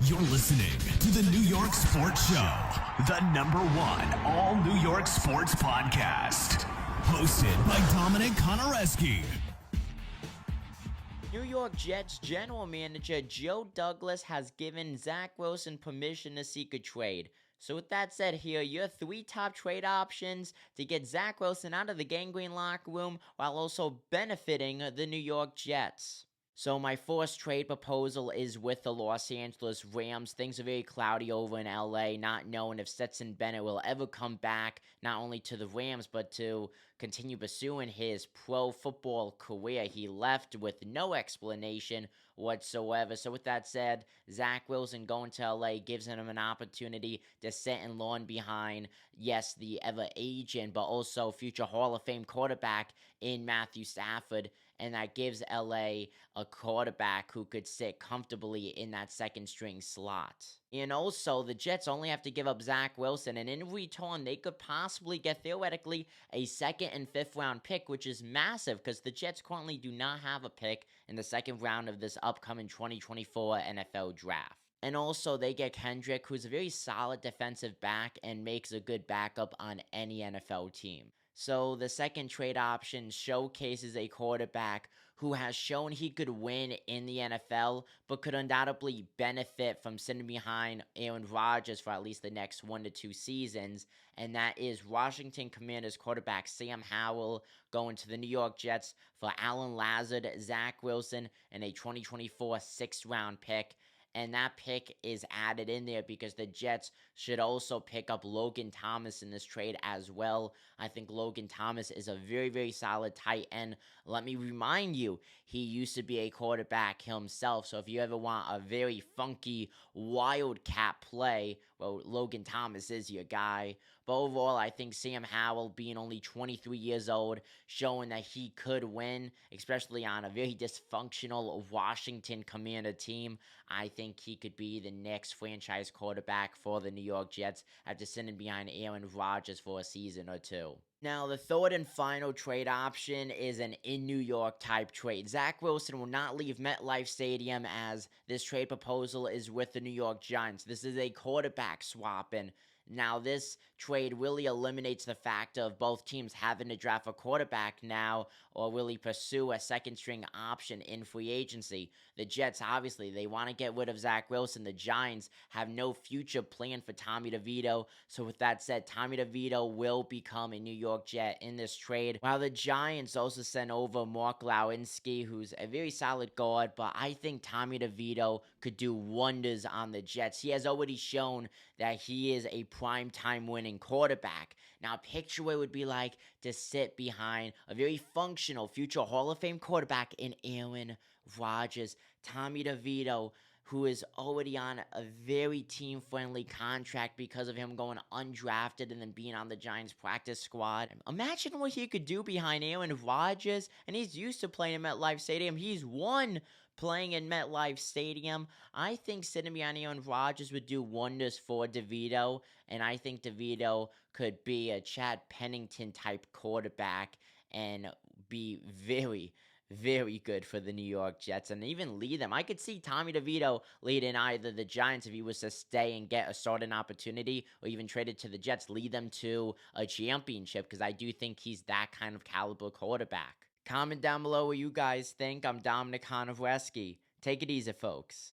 You're listening to the New York Sports Show, the #1 all New York sports podcast. Hosted by Dominic Konareski. New York Jets general manager Joe Douglas has given Zach Wilson permission to seek a trade. So with that said, here are your 3 top trade options to get Zach Wilson out of the gangrene locker room while also benefiting the New York Jets. So my first trade proposal is with the Los Angeles Rams. Things are very cloudy over in LA, not knowing if Stetson Bennett will ever come back, not only to the Rams, but to continue pursuing his pro football career. He left with no explanation whatsoever. So with that said, Zach Wilson going to LA gives him an opportunity to sit and learn behind, yes, the ever-aging, but also future Hall of Fame quarterback in Matthew Stafford. And that gives LA a quarterback who could sit comfortably in that second string slot. And also, the Jets only have to give up Zach Wilson, and in return, they could possibly get, theoretically, a 2nd and 5th round pick, which is massive because the Jets currently do not have a pick in the 2nd round of this upcoming 2024 NFL draft. And also, they get Kendrick, who's a very solid defensive back and makes a good backup on any NFL team. So the second trade option showcases a quarterback who has shown he could win in the NFL, but could undoubtedly benefit from sitting behind Aaron Rodgers for at least the next 1 to 2 seasons, and that is Washington Commanders quarterback Sam Howell going to the New York Jets for Alan Lazard, Zach Wilson, and a 2024 6th round pick. And that pick is added in there because the Jets should also pick up Logan Thomas in this trade as well. I think Logan Thomas is a very, very solid tight end. Let me remind you, he used to be a quarterback himself. So if you ever want a very funky wildcat play, well, Logan Thomas is your guy. But overall, I think Sam Howell, being only 23 years old, showing that he could win, especially on a very dysfunctional Washington Commander team. I think he could be the next franchise quarterback for the New York Jets after sitting behind Aaron Rodgers for a season or 2. Now, the third and final trade option is an in New York type trade. Zach Wilson will not leave MetLife Stadium as this trade proposal is with the New York Giants. This is a quarterback swap, and now this trade really eliminates the fact of both teams having to draft a quarterback now or really pursue a second string option in free agency. The Jets, obviously, they want to get rid of Zach Wilson. The Giants have no future plan for Tommy DeVito. So with that said, Tommy DeVito will become a New York Jet in this trade, while the Giants also sent over Mark Lewinsky, who's a very solid guard, but I think Tommy DeVito could do wonders on the Jets. He has already shown that he is a prime-time winning quarterback. Now, picture what it would be like to sit behind a very functional future Hall of Fame quarterback in Aaron Rodgers. Tommy DeVito, who is already on a very team-friendly contract because of him going undrafted and then being on the Giants practice squad. Imagine what he could do behind Aaron Rodgers, and he's used to playing at MetLife Stadium. He's won playing in MetLife Stadium. I think sitting behind Aaron Rodgers would do wonders for DeVito, and I think DeVito could be a Chad Pennington type quarterback and be very, very good for the New York Jets and even lead them. I could see Tommy DeVito leading either the Giants if he was to stay and get a starting opportunity, or even traded to the Jets, lead them to a championship, because I do think he's that kind of caliber quarterback. Comment down below what you guys think. I'm Dominic Konareski. Take it easy, folks.